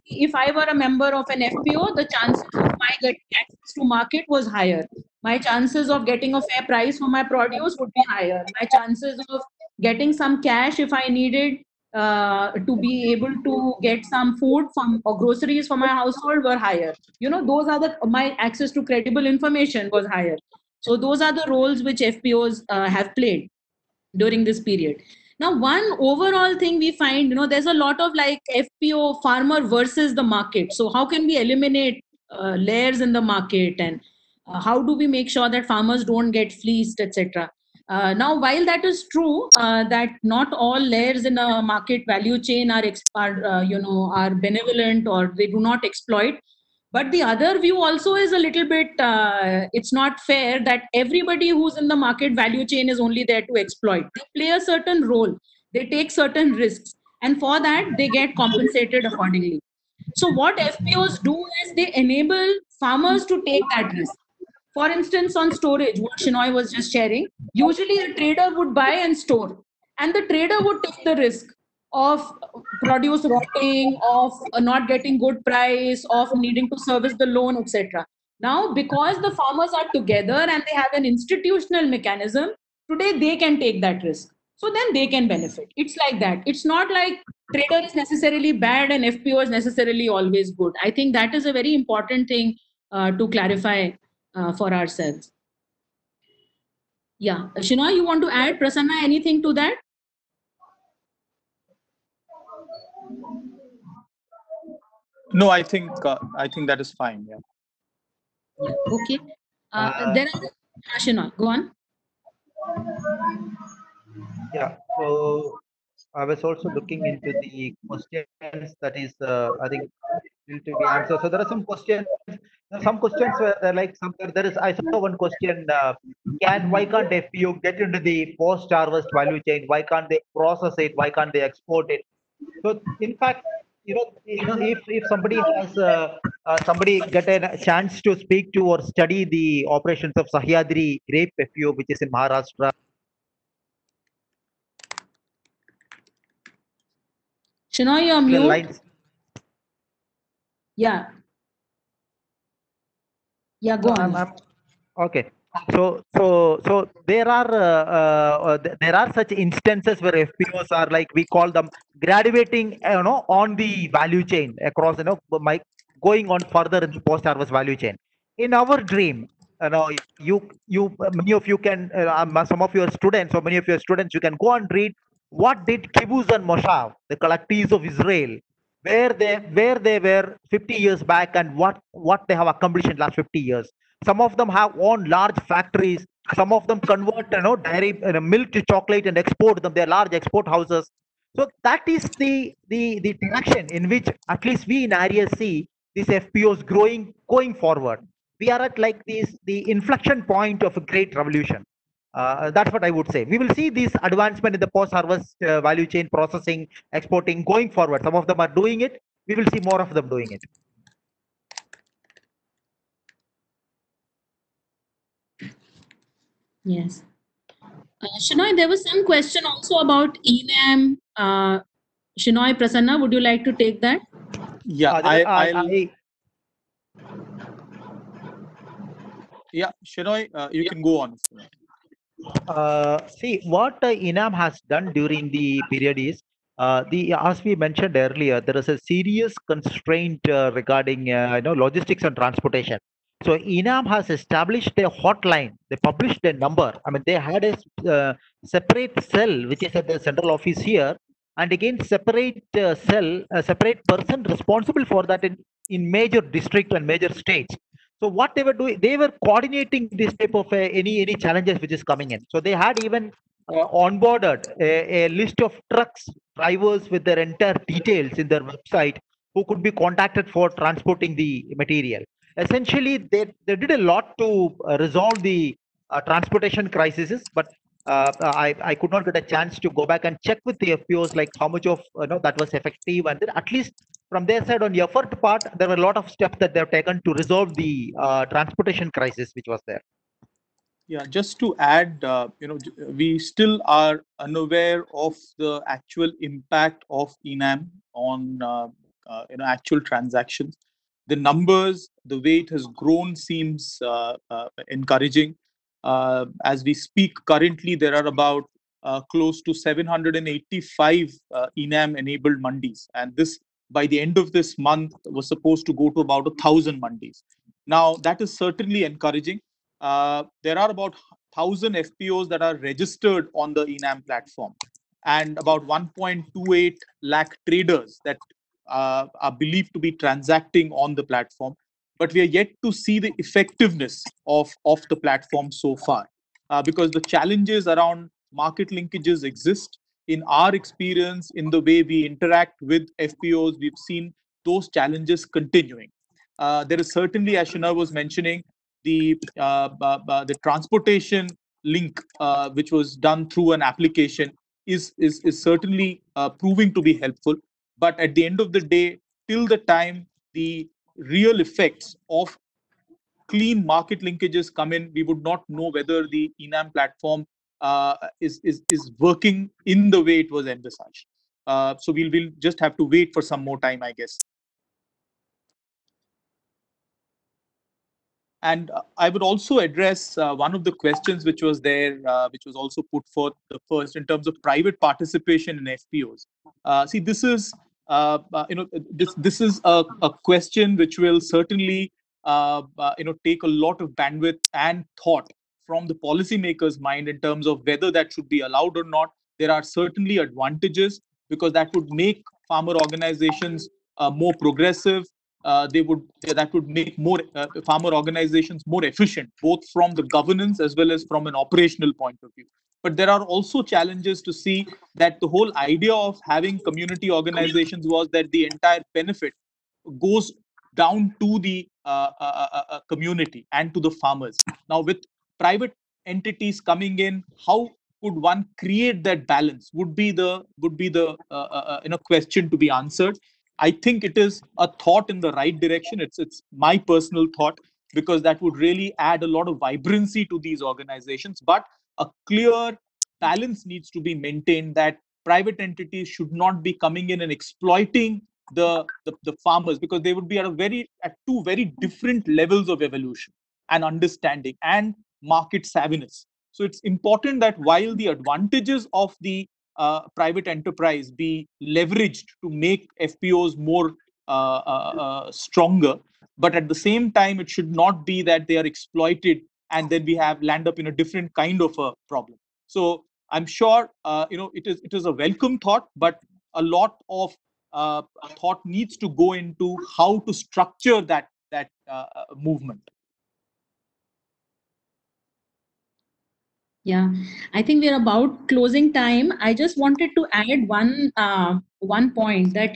S6: If I were a member of an FPO, the chances of my getting access to market was higher. My chances of getting a fair price for my produce would be higher. My chances of getting some cash if I needed to be able to get some food from or groceries for my household were higher. Those are my access to credible information was higher. So those are the roles which FPOs have played during this period. Now, one overall thing we find, there's a lot of like FPO farmer versus the market. So how can we eliminate layers in the market, and how do we make sure that farmers don't get fleeced, etc. Now, while that is true, that not all layers in a market value chain are benevolent or they do not exploit, but the other view also is a little bit, it's not fair that everybody who's in the market value chain is only there to exploit. They play a certain role, they take certain risks, and for that, they get compensated accordingly. So, what FPOs do is they enable farmers to take that risk. For instance, on storage, what Shinoy was just sharing, usually a trader would buy and store, and the trader would take the risk of produce rotting, of not getting good price, of needing to service the loan, etc. Now, because the farmers are together and they have an institutional mechanism, today they can take that risk. So then they can benefit. It's like that. It's not like trader is necessarily bad and FPO is necessarily always good. I think that is a very important thing to clarify for ourselves. Yeah. Shinoy, you want to add, Prasanna, anything to that?
S3: No, I think that is fine. Yeah.
S6: Yeah. Okay. There are Shinoy, go on.
S4: Yeah. So I was also looking into the questions that is, I think, still to be answered. So there are some questions. Some questions where they're like there is. I saw one question. Why can't FPU get into the post-harvest value chain? Why can't they process it? Why can't they export it? So in fact, if somebody has somebody get a chance to speak to or study the operations of Sahyadri grape FPU, which is in Maharashtra.
S6: Shinoy, you're mute.
S4: Lines.
S6: Yeah. Yeah, go on.
S4: Okay. So there are there are such instances where FPOs are, like, we call them, graduating, on the value chain across, my going on further in the post harvest value chain. In our dream, many of you can, some of your students, or many of your students, you can go and read what did Kibbutz and Moshav, the collectives of Israel, where they were 50 years back, and what they have accomplished in last 50 years. Some of them have owned large factories. Some of them convert, dairy, milk to chocolate and export them. They're large export houses. So that is the direction in which at least we in area see these FPOs growing, going forward. We are at, like, the inflection point of a great revolution. That's what I would say. We will see this advancement in the post-harvest value chain, processing, exporting, going forward. Some of them are doing it. We will see more of them doing it.
S6: Yes. Shinoy, there was some question also about ENAM. Shinoy, Prasanna, would you like to take that?
S3: Yeah, yeah, Shinoy, you can go on.
S4: See, what INAM has done during the period is, as we mentioned earlier, there is a serious constraint regarding logistics and transportation. So INAM has established a hotline. They published a number. I mean, they had a separate cell which is at the central office here, and again separate cell, a separate person responsible for that in major districts and major states. So what they were doing, they were coordinating this type of any challenges which is coming in. So they had even onboarded a list of trucks drivers with their entire details in their website, who could be contacted for transporting the material. Essentially, they did a lot to resolve the transportation crises, but I could not get a chance to go back and check with the FPOs, like how much of that was effective, and then at least from their side on the effort part, there were a lot of steps that they have taken to resolve the transportation crisis which was there.
S3: Yeah, just to add, we still are unaware of the actual impact of ENAM on actual transactions. The numbers, the way it has grown, seems encouraging. As we speak, currently there are about close to 785 ENAM-enabled mandis, and this, by the end of this month, was supposed to go to about 1,000 mandis. Now, that is certainly encouraging. There are about 1,000 FPOs that are registered on the ENAM platform, and about 1.28 lakh traders that are believed to be transacting on the platform. But we are yet to see the effectiveness of the platform so far, because the challenges around market linkages exist. In our experience, in the way we interact with FPOs, we've seen those challenges continuing. There is certainly, as Shinoy was mentioning, the transportation link, which was done through an application, is certainly proving to be helpful. But at the end of the day, till the time the real effects of clean market linkages come in, we would not know whether the ENAM platform is working in the way it was envisaged. So we'll just have to wait for some more time, I guess. And I would also address one of the questions which was there, which was also put forth the first, in terms of private participation in FPOs. See, this is this is a question which will certainly take a lot of bandwidth and thought from the policymakers' mind in terms of whether that should be allowed or not. There are certainly advantages, because that would make farmer organizations more progressive. That would make more farmer organizations more efficient, both from the governance as well as from an operational point of view. But there are also challenges to see that the whole idea of having community organizations was that the entire benefit goes down to the community and to the farmers. Now, with private entities coming in, how could one create that balance? Would be the question to be answered. I think it is a thought in the right direction. It's my personal thought, because that would really add a lot of vibrancy to these organizations. But a clear balance needs to be maintained, that private entities should not be coming in and exploiting the farmers, because they would be at two very different levels of evolution. and understanding and market savviness. So it's important that while the advantages of the private enterprise be leveraged to make FPOs more stronger, but at the same time, it should not be that they are exploited and then we land up in a different kind of a problem. So I'm sure it is a welcome thought, but a lot of thought needs to go into how to structure that movement.
S6: Yeah, I think we're about closing time. I just wanted to add one point that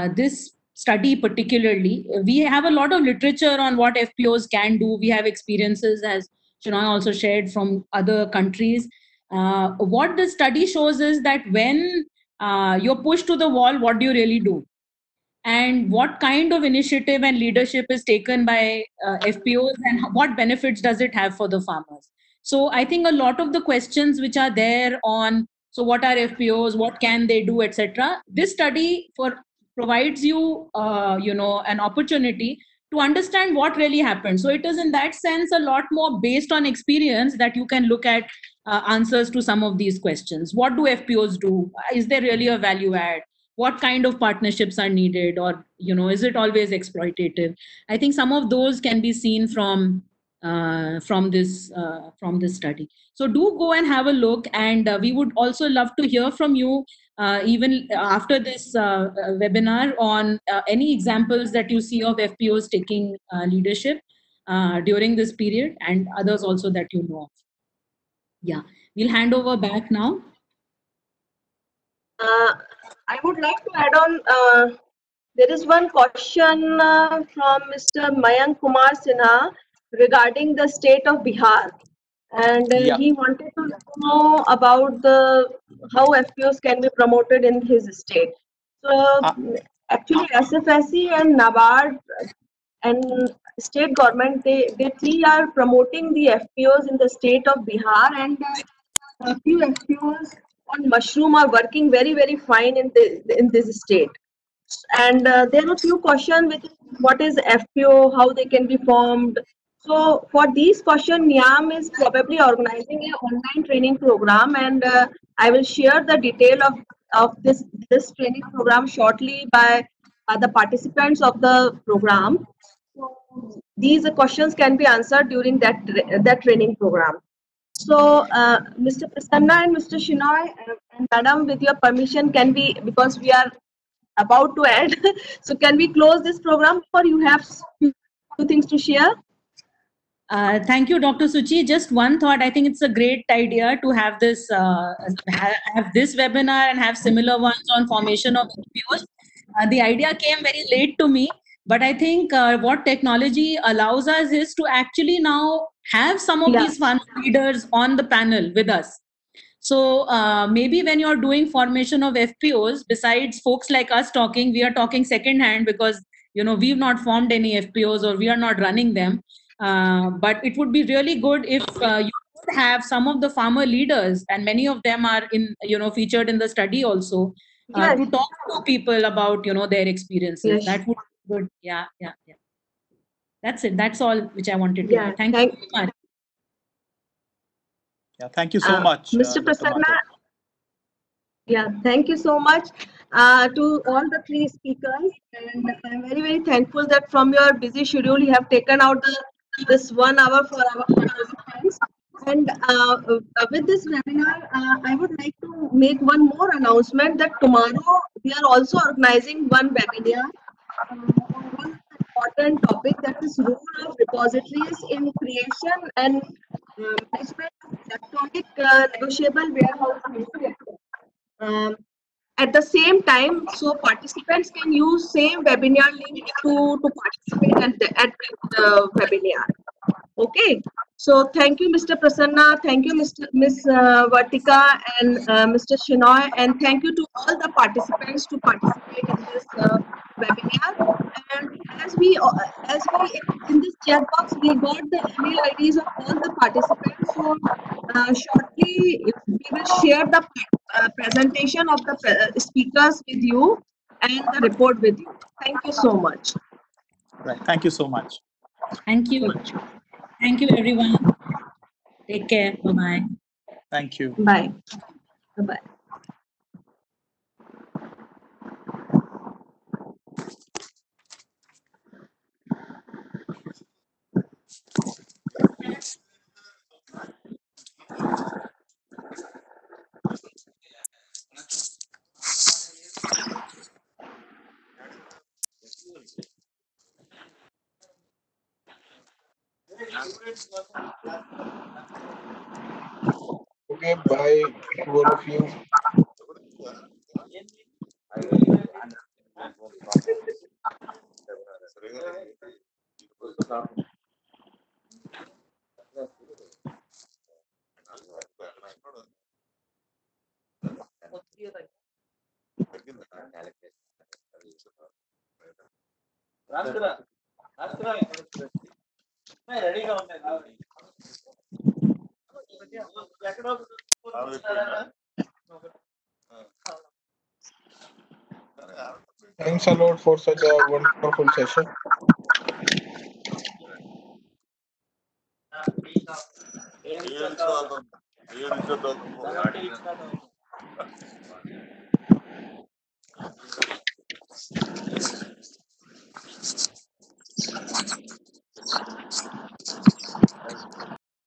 S6: this study particularly, we have a lot of literature on what FPOs can do. We have experiences, as Shinoy also shared, from other countries. What the study shows is that when you're pushed to the wall, what do you really do? And what kind of initiative and leadership is taken by FPOs, and what benefits does it have for the farmers? So I think a lot of the questions which are there on, so what are FPOs, what can they do, etc. This study provides you, an opportunity to understand what really happened. So it is in that sense a lot more based on experience that you can look at answers to some of these questions. What do FPOs do? Is there really a value add? What kind of partnerships are needed, or is it always exploitative? I think some of those can be seen from this study. So do go and have a look, and we would also love to hear from you even after this webinar on any examples that you see of FPOs taking leadership during this period, and others also that you know of. Yeah, we'll hand over back now.
S2: I would like to add on, there is one question from Mr. Mayank Kumar Sinha regarding the state of Bihar. And he wanted to know about how FPOs can be promoted in his state. So actually SFSC and NABARD and state government, they three are promoting the FPOs in the state of Bihar, and a few FPOs on mushroom are working very, very fine in this state. And there are a few questions with what is FPO, how they can be formed. So for these questions, NIAM is probably organizing an online training program, and I will share the detail of this training program shortly by the participants of the program. So these questions can be answered during that training program. So, Mr. Prasanna and Mr. Shinoy and Madam, with your permission, because we are about to end, so can we close this program, or you have few things to share?
S6: Thank you, Dr. Suchi. Just one thought. I think it's a great idea to have this webinar and have similar ones on formation of FPOs. The idea came very late to me, but I think what technology allows us is to actually now have some of these fund leaders on the panel with us. So maybe when you're doing formation of FPOs, besides folks like us talking, we are talking secondhand because we've not formed any FPOs or we are not running them. But it would be really good if you could have some of the farmer leaders, and many of them are featured in the study also, to talk to people about their experiences.
S2: Yes.
S6: That would be good. Yeah. That's it. That's all which I wanted to do. Thank you very much.
S3: Yeah, thank you so much,
S2: Mr. Prasanna. Yeah, thank you so much to all the three speakers, and I'm very, very thankful that from your busy schedule you have taken out this 1 hour for our participants. And with this webinar, I would like to make one more announcement that tomorrow we are also organizing one webinar on one important topic, that is role of repositories in creation and management of electronic negotiable warehouse. At the same time, so participants can use same webinar link to participate at the webinar. Okay. So thank you, Mr. Prasanna. Thank you, Ms. Vartika and Mr. Shinoy, and thank you to all the participants to participate in this webinar. And as we in this chat box, we got the email IDs of all the participants. So shortly we will share the presentation of the speakers with you and the report with you. Thank you so much.
S3: Right. Thank you so much.
S6: Thank you. Thank you, everyone. Take care. Bye-bye.
S3: Thank you.
S2: Bye. Bye-bye.
S8: Okay, bye to all of you. Thanks a lot for such a wonderful session.